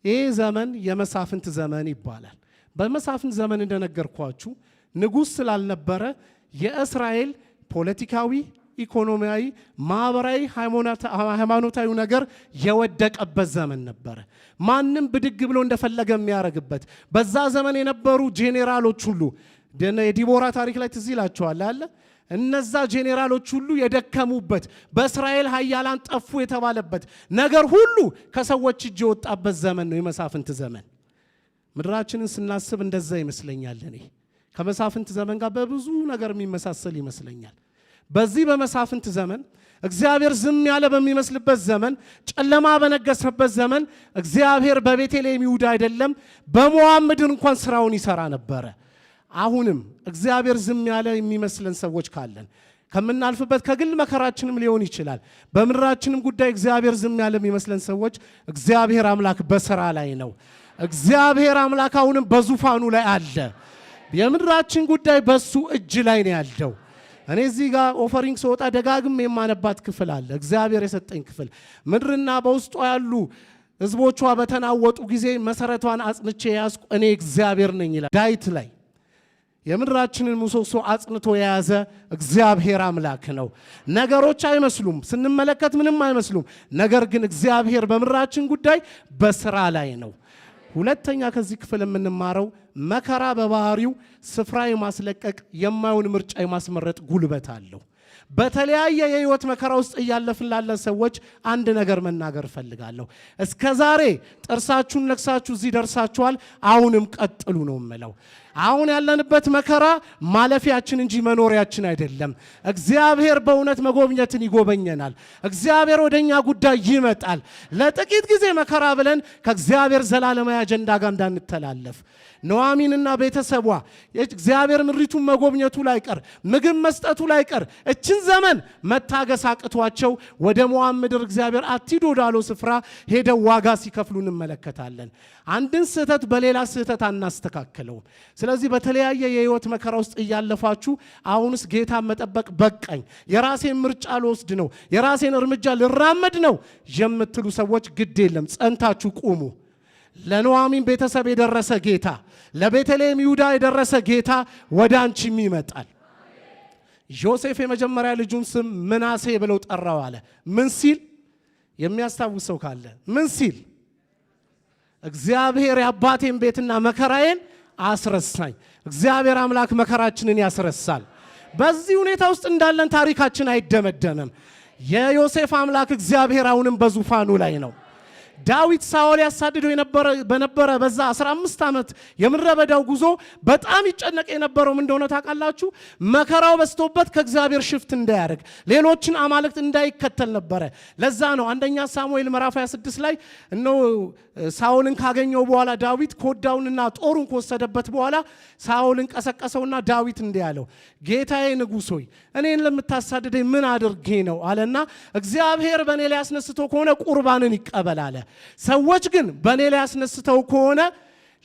ይህ ዘመን የመሳፍንት ዘመን ይባላል። በመሳፍንት ዘመን እንደነገርኳችሁ ንጉሥ ስላልነበረ የእስራኤል ፖለቲካዊ፣ ኢኮኖሚያዊ፣ ማህበራዊ፣ ሃይማኖታዊ ነገር የወደቀበት ዘመን ነበረ። ማንም ብድግ ብሎ እንደፈለገ የሚያረግበት። በዛ ዘመን የነበሩ ጄኔራሎች ሁሉ የዲቦራ ታሪክ ላይ ትዝ ይላችኋል አለ። እነዛ ጄኔራሎች ሁሉ የደከሙበት፣ በእስራኤል ኃያላን ጠፉ የተባለበት ነገር ሁሉ ከሰዎች እጅ የወጣበት ዘመን ነው የመሳፍንት ዘመን። ምድራችንን ስናስብ እንደዛ ይመስለኛል። እኔ ከመሳፍንት ዘመን ጋር በብዙ ነገር የሚመሳሰል ይመስለኛል። በዚህ በመሳፍንት ዘመን እግዚአብሔር ዝም ያለ በሚመስልበት ዘመን፣ ጨለማ በነገሰበት ዘመን እግዚአብሔር በቤተልሔም ይሁዳ አይደለም በሞዓብ ምድር እንኳን ስራውን ይሰራ ነበረ። አሁንም እግዚአብሔር ዝም ያለ የሚመስለን ሰዎች ካለን ከምናልፍበት ከግል መከራችንም ሊሆን ይችላል፣ በምድራችንም ጉዳይ እግዚአብሔር ዝም ያለ የሚመስለን ሰዎች እግዚአብሔር አምላክ በስራ ላይ ነው። እግዚአብሔር አምላክ አሁንም በዙፋኑ ላይ አለ። የምድራችን ጉዳይ በሱ እጅ ላይ ነው ያለው። እኔ እዚህ ጋር ኦፈሪንግ ስወጣ ደጋግም የማነባት ክፍል አለ፣ እግዚአብሔር የሰጠኝ ክፍል። ምድርና በውስጧ ያሉ ህዝቦቿ በተናወጡ ጊዜ መሰረቷን አጽንቼ ያዝኩ እኔ እግዚአብሔር ነኝ ይላል ዳዊት ላይ። የምድራችንን ምሰሶ አጽንቶ የያዘ እግዚአብሔር አምላክ ነው። ነገሮች አይመስሉም፣ ስንመለከት ምንም አይመስሉም። ነገር ግን እግዚአብሔር በምድራችን ጉዳይ በስራ ላይ ነው። ሁለተኛ ከዚህ ክፍል የምንማረው መከራ በባህሪው ስፍራ የማስለቀቅ የማይሆን ምርጫ የማስመረጥ ጉልበት አለው። በተለያየ የህይወት መከራ ውስጥ እያለፍን ላለ ሰዎች አንድ ነገር መናገር እፈልጋለሁ። እስከ ዛሬ ጥርሳችሁን ነክሳችሁ እዚህ ደርሳችኋል። አሁንም ቀጥሉ ነው የምለው። አሁን ያለንበት መከራ ማለፊያችን እንጂ መኖሪያችን አይደለም። እግዚአብሔር በእውነት መጎብኘትን ይጎበኘናል። እግዚአብሔር ወደኛ ጉዳይ ይመጣል። ለጥቂት ጊዜ መከራ ብለን ከእግዚአብሔር ዘላለማዊ አጀንዳ ጋር እንዳንተላለፍ ኑኃሚንና ቤተሰቧ እግዚአብሔር ምድሪቱን መጎብኘቱ ላይቀር፣ ምግብ መስጠቱ ላይቀር እችን ዘመን መታገስ አቅቷቸው ወደ ሞዓብ ምድር እግዚአብሔር አትሂዱ ወዳለው ስፍራ ሄደው ዋጋ ሲከፍሉ እንመለከታለን። አንድን ስህተት በሌላ ስህተት አናስተካክለውም። ስለዚህ በተለያየ የህይወት መከራ ውስጥ እያለፋችሁ አሁንስ ጌታ መጠበቅ በቃኝ፣ የራሴን ምርጫ ልወስድ ነው፣ የራሴን እርምጃ ልራመድ ነው የምትሉ ሰዎች ግድ የለም፣ ጸንታችሁ ቁሙ። ለኑኃሚን ቤተሰብ የደረሰ ጌታ፣ ለቤተልሔም ይሁዳ የደረሰ ጌታ ወደ አንቺም ይመጣል። ዮሴፍ የመጀመሪያ ልጁን ስም ምናሴ ብለው ጠራው አለ። ምን ሲል የሚያስታውሰው ካለ ምን ሲል? እግዚአብሔር የአባቴን ቤትና መከራዬን አስረሳኝ። እግዚአብሔር አምላክ መከራችንን ያስረሳል። በዚህ ሁኔታ ውስጥ እንዳለን ታሪካችን አይደመደምም። የዮሴፍ አምላክ እግዚአብሔር አሁንም በዙፋኑ ላይ ነው። ዳዊት ሳኦል ያሳድደው በነበረ በዛ 15 ዓመት የምድረ በዳው ጉዞ በጣም ይጨነቅ የነበረው ምን እንደሆነ ታውቃላችሁ? መከራው በስቶበት ከእግዚአብሔር ሽፍት እንዳያደርግ ሌሎችን አማልክት እንዳይከተል ነበረ። ለዛ ነው አንደኛ ሳሙኤል ምዕራፍ 26 ላይ እነሆ ሳኦልን ካገኘው በኋላ ዳዊት ኮዳውንና ጦሩን ከወሰደበት በኋላ ሳኦልን ቀሰቀሰውና ዳዊት እንዲህ ያለው፣ ጌታዬ ንጉሥ ሆይ እኔን ለምታሳድደኝ ምን አድርጌ ነው አለና፣ እግዚአብሔር በእኔ ላይ ያስነስቶ ከሆነ ቁርባንን ይቀበል አለ። ሰዎች ግን በእኔ ላይ ያስነስተው ከሆነ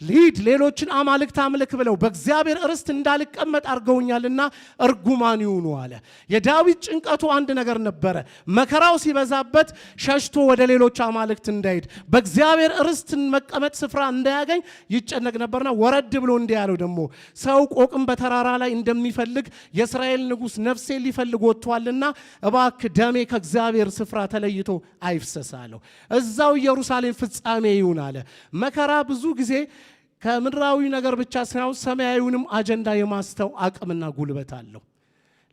ሊድ ሌሎችን አማልክት አምልክ ብለው በእግዚአብሔር ርስት እንዳልቀመጥ አድርገውኛልና እርጉማን ይሁኑ አለ። የዳዊት ጭንቀቱ አንድ ነገር ነበረ። መከራው ሲበዛበት ሸሽቶ ወደ ሌሎች አማልክት እንዳይሄድ በእግዚአብሔር ርስት መቀመጥ ስፍራ እንዳያገኝ ይጨነቅ ነበርና ወረድ ብሎ እንዲህ ያለው ደግሞ ሰው ቆቅም በተራራ ላይ እንደሚፈልግ የእስራኤል ንጉሥ ነፍሴ ሊፈልግ ወጥቷልና እባክህ ደሜ ከእግዚአብሔር ስፍራ ተለይቶ አይፍሰስ አለው። እዛው ኢየሩሳሌም ፍጻሜ ይሁን አለ። መከራ ብዙ ጊዜ ከምድራዊ ነገር ብቻ ሳይሆን ሰማያዊውንም አጀንዳ የማስተው አቅምና ጉልበት አለው።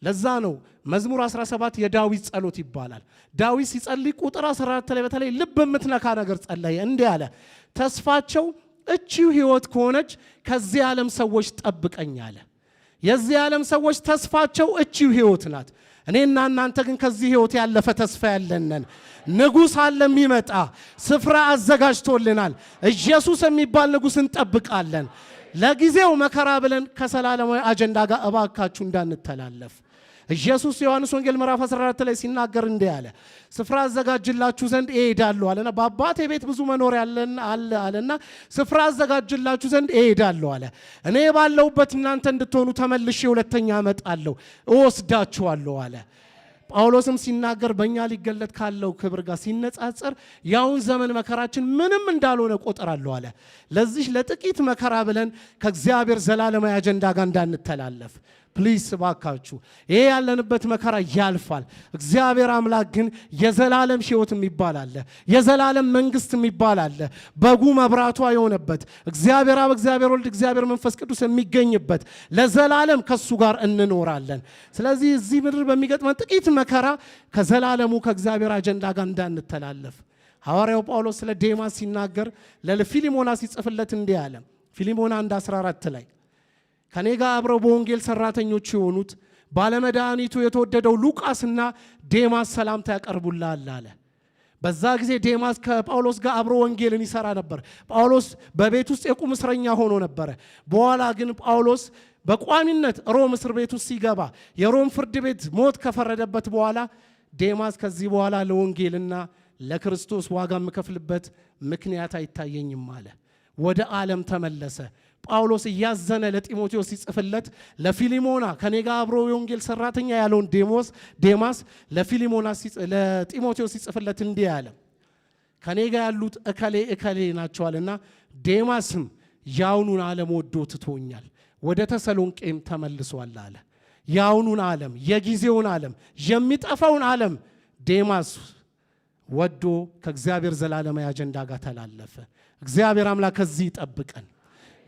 ለዛ ነው መዝሙር 17 የዳዊት ጸሎት ይባላል። ዳዊት ሲጸልይ ቁጥር 14 ላይ በተለይ ልብ የምትነካ ነገር ጸለየ። እንዲህ አለ፣ ተስፋቸው እቺው ሕይወት ከሆነች ከዚህ ዓለም ሰዎች ጠብቀኝ አለ። የዚህ ዓለም ሰዎች ተስፋቸው እቺው ሕይወት ናት። እኔና እናንተ ግን ከዚህ ሕይወት ያለፈ ተስፋ ያለንን ንጉሥ አለ የሚመጣ ስፍራ አዘጋጅቶልናል። ኢየሱስ የሚባል ንጉሥ እንጠብቃለን። ለጊዜው መከራ ብለን ከሰላለማዊ አጀንዳ ጋር እባካችሁ እንዳንተላለፍ። ኢየሱስ ዮሐንስ ወንጌል ምዕራፍ 14 ላይ ሲናገር እንዲህ አለ፣ ስፍራ አዘጋጅላችሁ ዘንድ እሄዳለሁ አለና በአባቴ ቤት ብዙ መኖሪያ አለና ስፍራ አዘጋጅላችሁ ዘንድ እሄዳለሁ አለ። እኔ ባለሁበት እናንተ እንድትሆኑ ተመልሼ ሁለተኛ እመጣለሁ እወስዳችኋለሁ አለ። ጳውሎስም ሲናገር በእኛ ሊገለጥ ካለው ክብር ጋር ሲነጻጸር ያውን ዘመን መከራችን ምንም እንዳልሆነ ቆጥራለሁ አለ። ለዚህ ለጥቂት መከራ ብለን ከእግዚአብሔር ዘላለማዊ አጀንዳ ጋር እንዳንተላለፍ ፕሊስ ባካችሁ። ይሄ ያለንበት መከራ ያልፋል። እግዚአብሔር አምላክ ግን የዘላለም ሕይወት የሚባል አለ፣ የዘላለም መንግስት የሚባል አለ። በጉ መብራቷ የሆነበት እግዚአብሔር አብ፣ እግዚአብሔር ወልድ፣ እግዚአብሔር መንፈስ ቅዱስ የሚገኝበት ለዘላለም ከሱ ጋር እንኖራለን። ስለዚህ እዚህ ምድር በሚገጥመን ጥቂት መከራ ከዘላለሙ ከእግዚአብሔር አጀንዳ ጋር እንዳንተላለፍ ሐዋርያው ጳውሎስ ስለ ዴማስ ሲናገር ለፊሊሞና ሲጽፍለት እንዲህ አለ። ፊሊሞና 1:14 ላይ ከኔ ጋር አብረው በወንጌል ሰራተኞች የሆኑት ባለመድኃኒቱ የተወደደው ሉቃስና ዴማስ ሰላምታ ያቀርቡልሃል አለ። በዛ ጊዜ ዴማስ ከጳውሎስ ጋር አብሮ ወንጌልን ይሰራ ነበር። ጳውሎስ በቤት ውስጥ የቁም እስረኛ ሆኖ ነበረ። በኋላ ግን ጳውሎስ በቋሚነት ሮም እስር ቤት ውስጥ ሲገባ የሮም ፍርድ ቤት ሞት ከፈረደበት በኋላ ዴማስ ከዚህ በኋላ ለወንጌልና ለክርስቶስ ዋጋ የምከፍልበት ምክንያት አይታየኝም አለ። ወደ ዓለም ተመለሰ። ጳውሎስ እያዘነ ለጢሞቴዎስ ሲጽፍለት ለፊሊሞና ከኔ ጋር አብሮ የወንጌል ሰራተኛ ያለውን ዴማስ ለጢሞቴዎስ ሲጽፍለት እንዲህ አለ፣ ከኔ ጋር ያሉት እከሌ ናቸዋልና ዴማስም ያውኑን ዓለም ወዶ ትቶኛል፣ ወደ ተሰሎንቄም ተመልሷል አለ። ያውኑን ዓለም፣ የጊዜውን ዓለም፣ የሚጠፋውን ዓለም ዴማስ ወዶ ከእግዚአብሔር ዘላለማዊ አጀንዳ ጋር ተላለፈ። እግዚአብሔር አምላክ ከዚህ ይጠብቀን።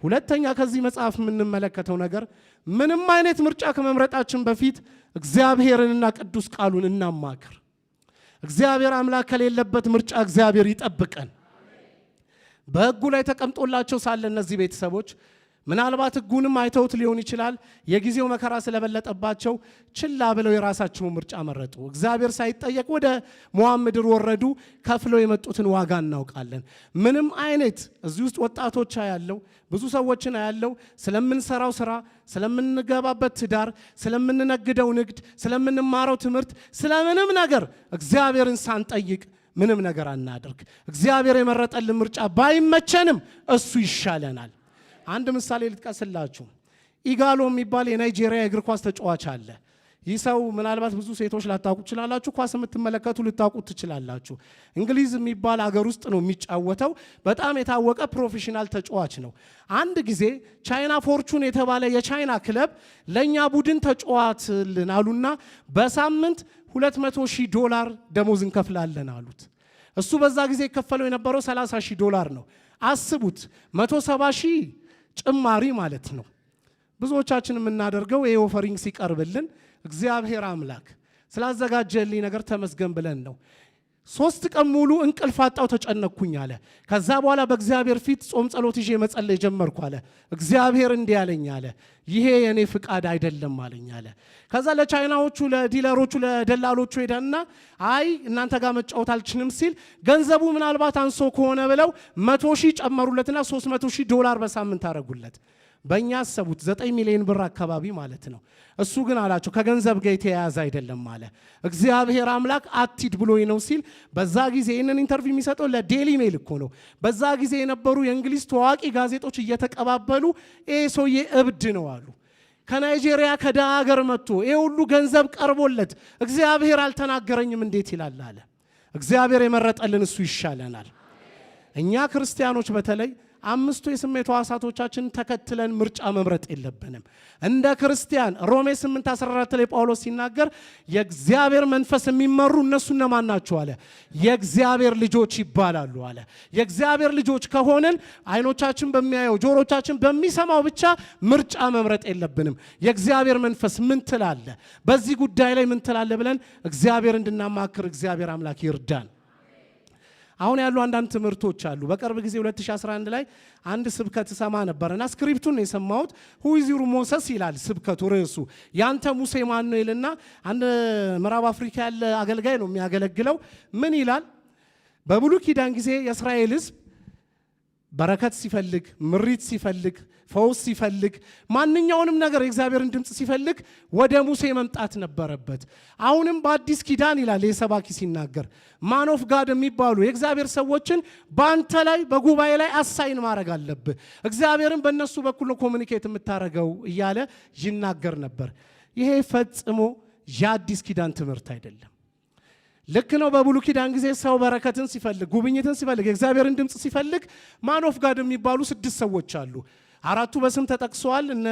ሁለተኛ ከዚህ መጽሐፍ የምንመለከተው ነገር ምንም አይነት ምርጫ ከመምረጣችን በፊት እግዚአብሔርንና ቅዱስ ቃሉን እናማክር። እግዚአብሔር አምላክ ከሌለበት ምርጫ እግዚአብሔር ይጠብቀን። በሕጉ ላይ ተቀምጦላቸው ሳለ እነዚህ ቤተሰቦች ምናልባት ሕጉንም አይተውት ሊሆን ይችላል። የጊዜው መከራ ስለበለጠባቸው ችላ ብለው የራሳቸውን ምርጫ መረጡ። እግዚአብሔር ሳይጠየቅ ወደ ሞዓብ ምድር ወረዱ። ከፍለው የመጡትን ዋጋ እናውቃለን። ምንም አይነት እዚህ ውስጥ ወጣቶች ያለው ብዙ ሰዎችን ያለው ስለምንሰራው ስራ፣ ስለምንገባበት ትዳር፣ ስለምንነግደው ንግድ፣ ስለምንማረው ትምህርት፣ ስለምንም ነገር እግዚአብሔርን ሳንጠይቅ ምንም ነገር አናድርግ። እግዚአብሔር የመረጠልን ምርጫ ባይመቸንም እሱ ይሻለናል። አንድ ምሳሌ ልጥቀስላችሁ። ኢጋሎ የሚባል የናይጄሪያ የእግር ኳስ ተጫዋች አለ። ይህ ሰው ምናልባት ብዙ ሴቶች ላታውቁ ትችላላችሁ፣ ኳስ የምትመለከቱ ልታውቁት ትችላላችሁ። እንግሊዝ የሚባል አገር ውስጥ ነው የሚጫወተው። በጣም የታወቀ ፕሮፌሽናል ተጫዋች ነው። አንድ ጊዜ ቻይና ፎርቹን የተባለ የቻይና ክለብ ለእኛ ቡድን ተጫዋትልን አሉና በሳምንት $200,000 ደሞዝ እንከፍላለን አሉት። እሱ በዛ ጊዜ የከፈለው የነበረው $30,000 ነው። አስቡት፣ 170,000 ጭማሪ ማለት ነው። ብዙዎቻችን የምናደርገው ይሄ ኦፈሪንግ ሲቀርብልን እግዚአብሔር አምላክ ስላዘጋጀልኝ ነገር ተመስገን ብለን ነው። 3 ቀን ሙሉ እንቅልፍ አጣው፣ ተጨነቅኩኝ አለ። ከዛ በኋላ በእግዚአብሔር ፊት ጾም ጸሎት ይዤ መጸለይ ጀመርኩ አለ። እግዚአብሔር እንዲህ ያለኝ አለ፣ ይሄ የኔ ፍቃድ አይደለም አለኝ አለ። ከዛ ለቻይናዎቹ፣ ለዲለሮቹ፣ ለደላሎቹ ሄደና አይ እናንተ ጋር መጫወት አልችልም ሲል ገንዘቡ ምናልባት አንሶ ከሆነ ብለው $100,000 ጨመሩለትና $300,000 በሳምንት አረጉለት። በእኛ አሰቡት 9 ሚሊዮን ብር አካባቢ ማለት ነው። እሱ ግን አላቸው ከገንዘብ ጋር የተያያዘ አይደለም አለ። እግዚአብሔር አምላክ አትሂድ ብሎኝ ነው ሲል በዛ ጊዜ ይህንን ኢንተርቪው የሚሰጠው ለዴሊ ሜል እኮ ነው። በዛ ጊዜ የነበሩ የእንግሊዝ ታዋቂ ጋዜጦች እየተቀባበሉ ይሄ ሰውዬ እብድ ነው አሉ። ከናይጄሪያ ከደሃ ሀገር መጥቶ ይሄ ሁሉ ገንዘብ ቀርቦለት እግዚአብሔር አልተናገረኝም እንዴት ይላል አለ። እግዚአብሔር የመረጠልን እሱ ይሻለናል። እኛ ክርስቲያኖች በተለይ 5 የስሜት ሕዋሳቶቻችን ተከትለን ምርጫ መምረጥ የለብንም። እንደ ክርስቲያን ሮሜ 8:14 ላይ ጳውሎስ ሲናገር የእግዚአብሔር መንፈስ የሚመሩ እነሱ እነማን ናቸው አለ? የእግዚአብሔር ልጆች ይባላሉ አለ። የእግዚአብሔር ልጆች ከሆንን አይኖቻችን በሚያየው ጆሮቻችን በሚሰማው ብቻ ምርጫ መምረጥ የለብንም። የእግዚአብሔር መንፈስ ምን ትላለ፣ በዚህ ጉዳይ ላይ ምን ትላለ ብለን እግዚአብሔር እንድናማክር እግዚአብሔር አምላክ ይርዳን። አሁን ያሉ አንዳንድ ትምህርቶች አሉ። በቅርብ ጊዜ 2011 ላይ አንድ ስብከት ሰማ ነበርና ስክሪፕቱን ነው የሰማሁት። who is your Moses ይላል ስብከቱ ርዕሱ። ያንተ ሙሴ ማን ነው ይልና አንድ ምዕራብ አፍሪካ ያለ አገልጋይ ነው የሚያገለግለው። ምን ይላል? በብሉይ ኪዳን ጊዜ የእስራኤል ሕዝብ በረከት ሲፈልግ፣ ምሪት ሲፈልግ፣ ፈውስ ሲፈልግ፣ ማንኛውንም ነገር የእግዚአብሔርን ድምፅ ሲፈልግ ወደ ሙሴ መምጣት ነበረበት። አሁንም በአዲስ ኪዳን ይላል የሰባኪ ሲናገር ማን ኦፍ ጋድ የሚባሉ የእግዚአብሔር ሰዎችን በአንተ ላይ በጉባኤ ላይ አሳይን ማድረግ አለብህ። እግዚአብሔርን በእነሱ በኩል ነው ኮሚኒኬት የምታደርገው እያለ ይናገር ነበር። ይሄ ፈጽሞ የአዲስ ኪዳን ትምህርት አይደለም። ልክ ነው። በብሉይ ኪዳን ጊዜ ሰው በረከትን ሲፈልግ፣ ጉብኝትን ሲፈልግ፣ የእግዚአብሔርን ድምፅ ሲፈልግ ማን ኦፍ ጋድ የሚባሉ 6 ሰዎች አሉ። 4ቱ በስም ተጠቅሰዋል። እነ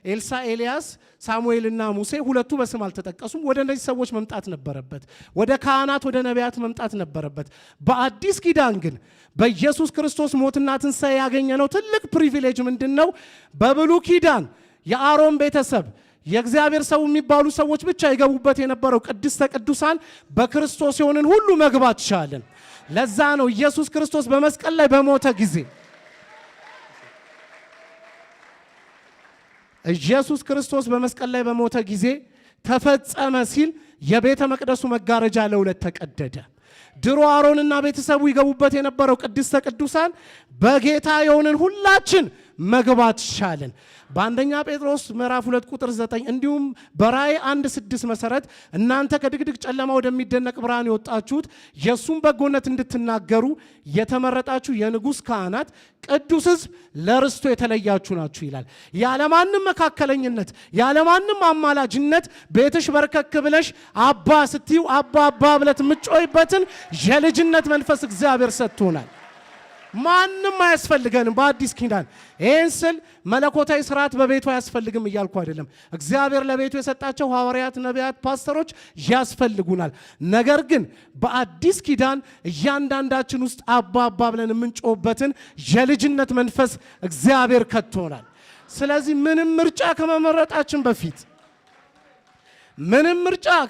ኤልሳ፣ ኤልያስ፣ ሳሙኤልና ሙሴ። 2ቱ በስም አልተጠቀሱም። ወደ እነዚህ ሰዎች መምጣት ነበረበት። ወደ ካህናት፣ ወደ ነቢያት መምጣት ነበረበት። በአዲስ ኪዳን ግን በኢየሱስ ክርስቶስ ሞትና ትንሣኤ ያገኘነው ትልቅ ፕሪቪሌጅ ምንድን ነው? በብሉይ ኪዳን የአሮን ቤተሰብ የእግዚአብሔር ሰው የሚባሉ ሰዎች ብቻ ይገቡበት የነበረው ቅድስተ ቅዱሳን በክርስቶስ የሆንን ሁሉ መግባት ቻለን። ለዛ ነው ኢየሱስ ክርስቶስ በመስቀል ላይ በሞተ ጊዜ ኢየሱስ ክርስቶስ በመስቀል ላይ በሞተ ጊዜ ተፈጸመ ሲል የቤተ መቅደሱ መጋረጃ ለሁለት ተቀደደ። ድሮ አሮንና ቤተሰቡ ይገቡበት የነበረው ቅድስተ ቅዱሳን በጌታ የሆንን ሁላችን መግባት ቻለን። በአንደኛ ጴጥሮስ ምዕራፍ 2 ቁጥር 9 እንዲሁም በራእይ 1:6 መሰረት እናንተ ከድቅድቅ ጨለማ ወደሚደነቅ ብርሃን የወጣችሁት የእሱን በጎነት እንድትናገሩ የተመረጣችሁ የንጉሥ ካህናት ቅዱስ ሕዝብ ለርስቱ የተለያችሁ ናችሁ ይላል። ያለማንም መካከለኝነት ያለማንም አማላጅነት ቤትሽ በርከክ ብለሽ አባ ስትዩ አባ አባ ብለት የምትጮይበትን የልጅነት መንፈስ እግዚአብሔር ሰጥቶናል። ማንም አያስፈልገንም በአዲስ ኪዳን። ይህን ስል መለኮታዊ ስርዓት በቤቱ አያስፈልግም እያልኩ አይደለም። እግዚአብሔር ለቤቱ የሰጣቸው ሐዋርያት፣ ነቢያት፣ ፓስተሮች ያስፈልጉናል። ነገር ግን በአዲስ ኪዳን እያንዳንዳችን ውስጥ አባ አባ ብለን የምንጮህበትን የልጅነት መንፈስ እግዚአብሔር ከቶናል። ስለዚህ ምንም ምርጫ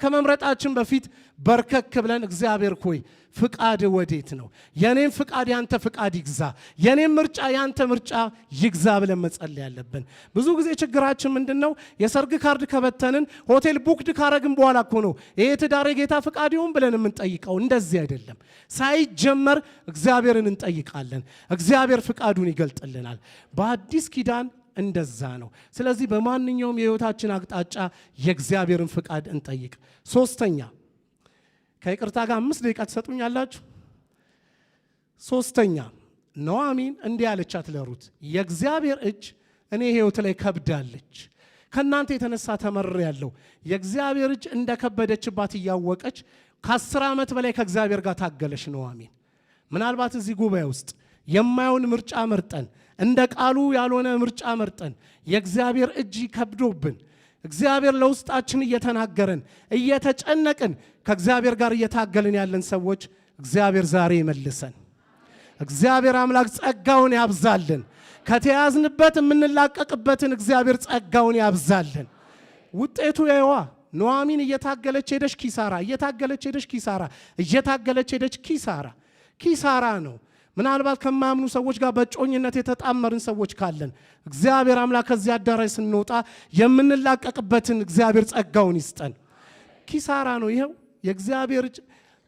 ከመምረጣችን በፊት በርከክ ብለን እግዚአብሔር ሆይ ፍቃድ ወዴት ነው? የኔም ፍቃድ ያንተ ፍቃድ ይግዛ፣ የኔም ምርጫ ያንተ ምርጫ ይግዛ ብለን መጸለይ ያለብን። ብዙ ጊዜ ችግራችን ምንድነው? የሰርግ ካርድ ከበተንን ሆቴል ቡክድ ካረግን በኋላ እኮ ነው ይሄ ትዳር የጌታ ፍቃድ ይሁን ብለን የምንጠይቀው። እንደዚህ አይደለም። ሳይጀመር እግዚአብሔርን እንጠይቃለን። እግዚአብሔር ፍቃዱን ይገልጥልናል። በአዲስ ኪዳን እንደዛ ነው። ስለዚህ በማንኛውም የህይወታችን አቅጣጫ የእግዚአብሔርን ፍቃድ እንጠይቅ። ሶስተኛ ከይቅርታ ጋር 5 ደቂቃ ትሰጡኛላችሁ? ሶስተኛ ኑኃሚን እንዲህ አለቻት ለሩት፣ የእግዚአብሔር እጅ እኔ ህይወት ላይ ከብዳለች፣ ከእናንተ የተነሳ ተመርሬያለሁ። የእግዚአብሔር እጅ እንደከበደችባት እያወቀች ከ10 ዓመት በላይ ከእግዚአብሔር ጋር ታገለች ኑኃሚን። ምናልባት እዚህ ጉባኤ ውስጥ የማይሆን ምርጫ መርጠን እንደ ቃሉ ያልሆነ ምርጫ መርጠን የእግዚአብሔር እጅ ከብዶብን እግዚአብሔር ለውስጣችን እየተናገረን እየተጨነቅን ከእግዚአብሔር ጋር እየታገልን ያለን ሰዎች እግዚአብሔር ዛሬ ይመልሰን። እግዚአብሔር አምላክ ጸጋውን ያብዛልን። ከተያዝንበት የምንላቀቅበትን እግዚአብሔር ጸጋውን ያብዛልን። ውጤቱ የዋ ኑኃሚን እየታገለች ሄደች ኪሳራ፣ እየታገለች ሄደች ኪሳራ፣ እየታገለች ሄደች ኪሳራ። ኪሳራ ነው። ምናልባት ከማያምኑ ሰዎች ጋር በጮኝነት የተጣመርን ሰዎች ካለን እግዚአብሔር አምላክ ከዚህ አዳራሽ ስንወጣ የምንላቀቅበትን እግዚአብሔር ጸጋውን ይስጠን። ኪሳራ ነው። ይሄው የእግዚአብሔር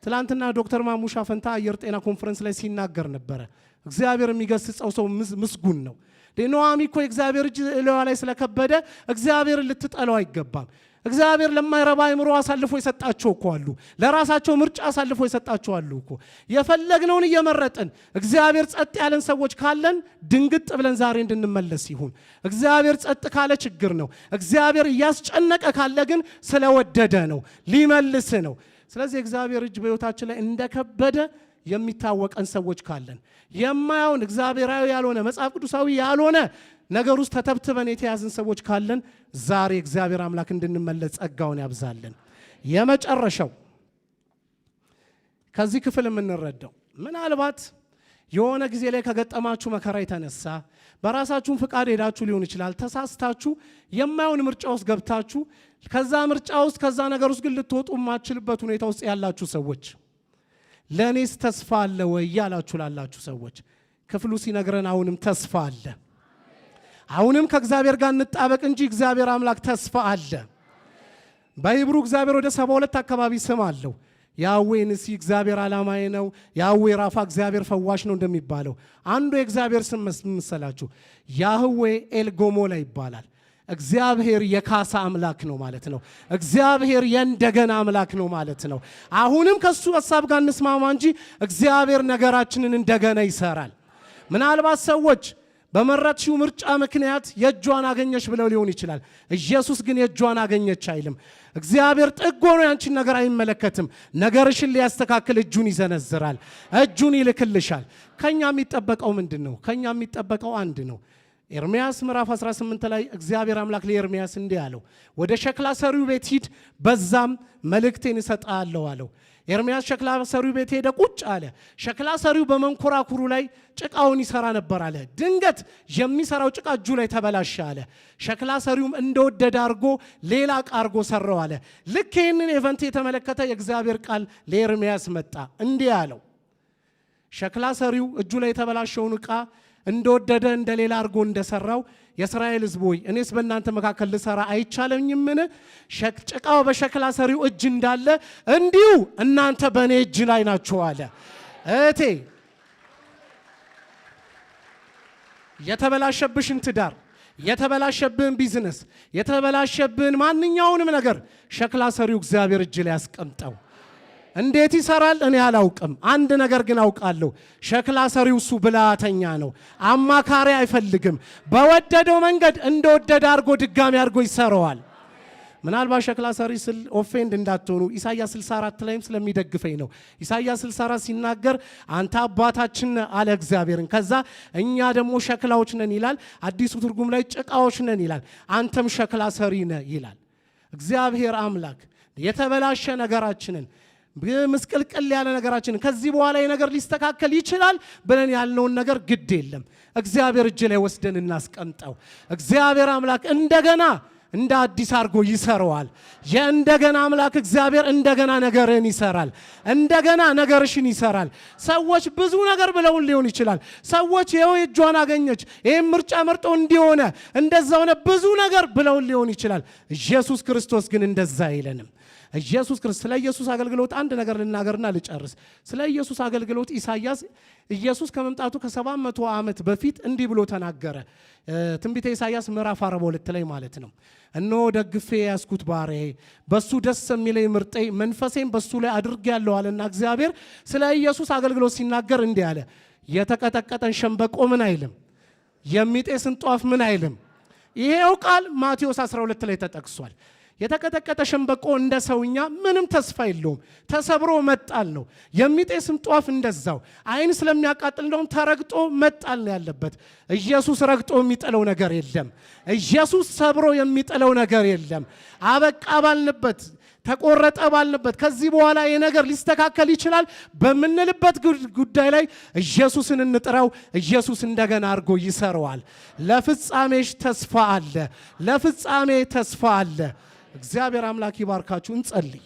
ትላንትና ዶክተር ማሙሻ ፈንታ አየር ጤና ኮንፈረንስ ላይ ሲናገር ነበረ። እግዚአብሔር የሚገስጸው ሰው ምስጉን ነው። ኑኃሚ እኮ የእግዚአብሔር እጅ እላዋ ላይ ስለከበደ እግዚአብሔርን ልትጠላው አይገባም። እግዚአብሔር ለማይረባ አእምሮ አሳልፎ የሰጣቸው እኮ አሉ። ለራሳቸው ምርጫ አሳልፎ የሰጣቸው አሉ እኮ። የፈለግነውን እየመረጥን እግዚአብሔር ጸጥ ያለን ሰዎች ካለን ድንግጥ ብለን ዛሬ እንድንመለስ ይሁን። እግዚአብሔር ጸጥ ካለ ችግር ነው። እግዚአብሔር እያስጨነቀ ካለ ግን ስለወደደ ነው፣ ሊመልስ ነው። ስለዚህ እግዚአብሔር እጅ በሕይወታችን ላይ እንደከበደ የሚታወቀን ሰዎች ካለን የማያውን እግዚአብሔራዊ ያልሆነ መጽሐፍ ቅዱሳዊ ያልሆነ ነገር ውስጥ ተተብትበን የተያዝን ሰዎች ካለን ዛሬ እግዚአብሔር አምላክ እንድንመለስ ጸጋውን ያብዛልን። የመጨረሻው ከዚህ ክፍል የምንረዳው ምናልባት የሆነ ጊዜ ላይ ከገጠማችሁ መከራ የተነሳ በራሳችሁን ፍቃድ ሄዳችሁ ሊሆን ይችላል። ተሳስታችሁ የማይሆን ምርጫ ውስጥ ገብታችሁ ከዛ ምርጫ ውስጥ ከዛ ነገር ውስጥ ግን ልትወጡ የማትችሉበት ሁኔታ ውስጥ ያላችሁ ሰዎች ለእኔስ ተስፋ አለ ወይ ያላችሁ ላላችሁ ሰዎች ክፍሉ ሲነግረን አሁንም ተስፋ አለ። አሁንም ከእግዚአብሔር ጋር እንጣበቅ እንጂ እግዚአብሔር አምላክ ተስፋ አለ። በሂብሩ እግዚአብሔር ወደ 72 አካባቢ ስም አለው። ያህዌ ንሲ እግዚአብሔር ዓላማዬ ነው፣ ያህዌ ራፋ እግዚአብሔር ፈዋሽ ነው እንደሚባለው አንዱ የእግዚአብሔር ስም መሰላችሁ ያህዌ ኤልጎሞላ ይባላል። እግዚአብሔር የካሳ አምላክ ነው ማለት ነው። እግዚአብሔር የእንደገና አምላክ ነው ማለት ነው። አሁንም ከሱ ሐሳብ ጋር እንስማማ እንጂ እግዚአብሔር ነገራችንን እንደገና ይሰራል። ምናልባት ሰዎች በመረጥሽው ምርጫ ምክንያት የእጇን አገኘች ብለው ሊሆን ይችላል። ኢየሱስ ግን የእጇን አገኘች አይልም። እግዚአብሔር ጥግ ሆኖ ያንቺን ነገር አይመለከትም። ነገርሽን ሊያስተካክል እጁን ይዘነዝራል፣ እጁን ይልክልሻል። ከኛ የሚጠበቀው ምንድን ነው? ከኛ የሚጠበቀው አንድ ነው። ኤርምያስ ምዕራፍ 18 ላይ እግዚአብሔር አምላክ ለኤርምያስ እንዲህ አለው፣ ወደ ሸክላ ሰሪው ቤት ሂድ፣ በዛም መልእክቴን እሰጥሃለሁ አለው። ኤርምያስ ሸክላ ሰሪው ቤት ሄደ፣ ቁጭ አለ። ሸክላ ሰሪው በመንኮራኩሩ ላይ ጭቃውን ይሰራ ነበር አለ። ድንገት የሚሰራው ጭቃ እጁ ላይ ተበላሸ አለ። ሸክላ ሰሪውም እንደወደደ አድርጎ ሌላ ዕቃ አድርጎ ሰራው አለ። ልክ ይህንን ኢቨንት የተመለከተ የእግዚአብሔር ቃል ለኤርምያስ መጣ፣ እንዲህ አለው፣ ሸክላ ሰሪው እጁ ላይ የተበላሸውን ዕቃ እንደወደደ እንደሌላ አድርጎ እንደሰራው የእስራኤል ሕዝብ ሆይ እኔስ በእናንተ መካከል ልሰራ አይቻለኝምን? ጭቃው በሸክላ ሰሪው እጅ እንዳለ እንዲሁ እናንተ በእኔ እጅ ላይ ናችሁ አለ። እቴ የተበላሸብሽን ትዳር፣ የተበላሸብን ቢዝነስ፣ የተበላሸብን ማንኛውንም ነገር ሸክላ ሰሪው እግዚአብሔር እጅ ላይ ያስቀምጠው። እንዴት ይሰራል እኔ አላውቅም። አንድ ነገር ግን አውቃለሁ፣ ሸክላ ሰሪው እሱ ብልሃተኛ ነው፣ አማካሪ አይፈልግም። በወደደው መንገድ እንደወደደ አድርጎ ድጋሚ አድርጎ ይሰራዋል። ምናልባት ሸክላ ሰሪ ስል ኦፌንድ እንዳትሆኑ ኢሳይያስ 64 ላይም ስለሚደግፈኝ ነው። ኢሳይያስ 64 ሲናገር አንተ አባታችን አለ እግዚአብሔርን፣ ከዛ እኛ ደግሞ ሸክላዎች ነን ይላል። አዲሱ ትርጉም ላይ ጭቃዎች ነን ይላል። አንተም ሸክላ ሰሪ ነህ ይላል። እግዚአብሔር አምላክ የተበላሸ ነገራችንን ምስቅልቅል ያለ ነገራችንን ከዚህ በኋላ የነገር ሊስተካከል ይችላል ብለን ያልነውን ነገር ግድ የለም እግዚአብሔር እጅ ላይ ወስደን እናስቀምጠው። እግዚአብሔር አምላክ እንደገና እንደ አዲስ አድርጎ ይሰራዋል። የእንደገና አምላክ እግዚአብሔር እንደገና ነገርን ይሰራል፣ እንደገና ነገርሽን ይሰራል። ሰዎች ብዙ ነገር ብለውን ሊሆን ይችላል። ሰዎች ይኸው እጇን አገኘች፣ ይህም ምርጫ መርጦ እንዲሆነ እንደዛ ሆነ ብዙ ነገር ብለውን ሊሆን ይችላል። ኢየሱስ ክርስቶስ ግን እንደዛ አይለንም። ኢየሱስ ክርስቶስ ስለ ኢየሱስ አገልግሎት አንድ ነገር ልናገርና ልጨርስ። ስለ ኢየሱስ አገልግሎት ኢሳይያስ ኢየሱስ ከመምጣቱ ከ700 ዓመት በፊት እንዲህ ብሎ ተናገረ። ትንቢተ ኢሳይያስ ምዕራፍ 42 ላይ ማለት ነው። እነሆ ደግፌ ያስኩት ባሪያዬ፣ በሱ ደስ የሚለኝ ምርጤ፣ መንፈሴን በሱ ላይ አድርጌያለሁ አለና እግዚአብሔር ስለ ኢየሱስ አገልግሎት ሲናገር እንዲህ አለ። የተቀጠቀጠን ሸምበቆ ምን አይልም፣ የሚጤስን ጧፍ ምን አይልም። ይሄው ቃል ማቴዎስ 12 ላይ ተጠቅሷል። የተቀጠቀጠ ሸምበቆ እንደ ሰውኛ ምንም ተስፋ የለውም፣ ተሰብሮ መጣል ነው። የሚጤስም ጧፍ እንደዛው ዓይን ስለሚያቃጥል እንደውም ተረግጦ መጣል ነው ያለበት። ኢየሱስ ረግጦ የሚጥለው ነገር የለም። ኢየሱስ ሰብሮ የሚጥለው ነገር የለም። አበቃ ባልንበት፣ ተቆረጠ ባልንበት፣ ከዚህ በኋላ የነገር ሊስተካከል ይችላል በምንልበት ጉዳይ ላይ ኢየሱስን እንጥራው። ኢየሱስ እንደገና አድርጎ ይሰራዋል። ለፍጻሜሽ ተስፋ አለ፣ ለፍጻሜ ተስፋ አለ። እግዚአብሔር አምላክ ይባርካችሁ። እንጸልይ።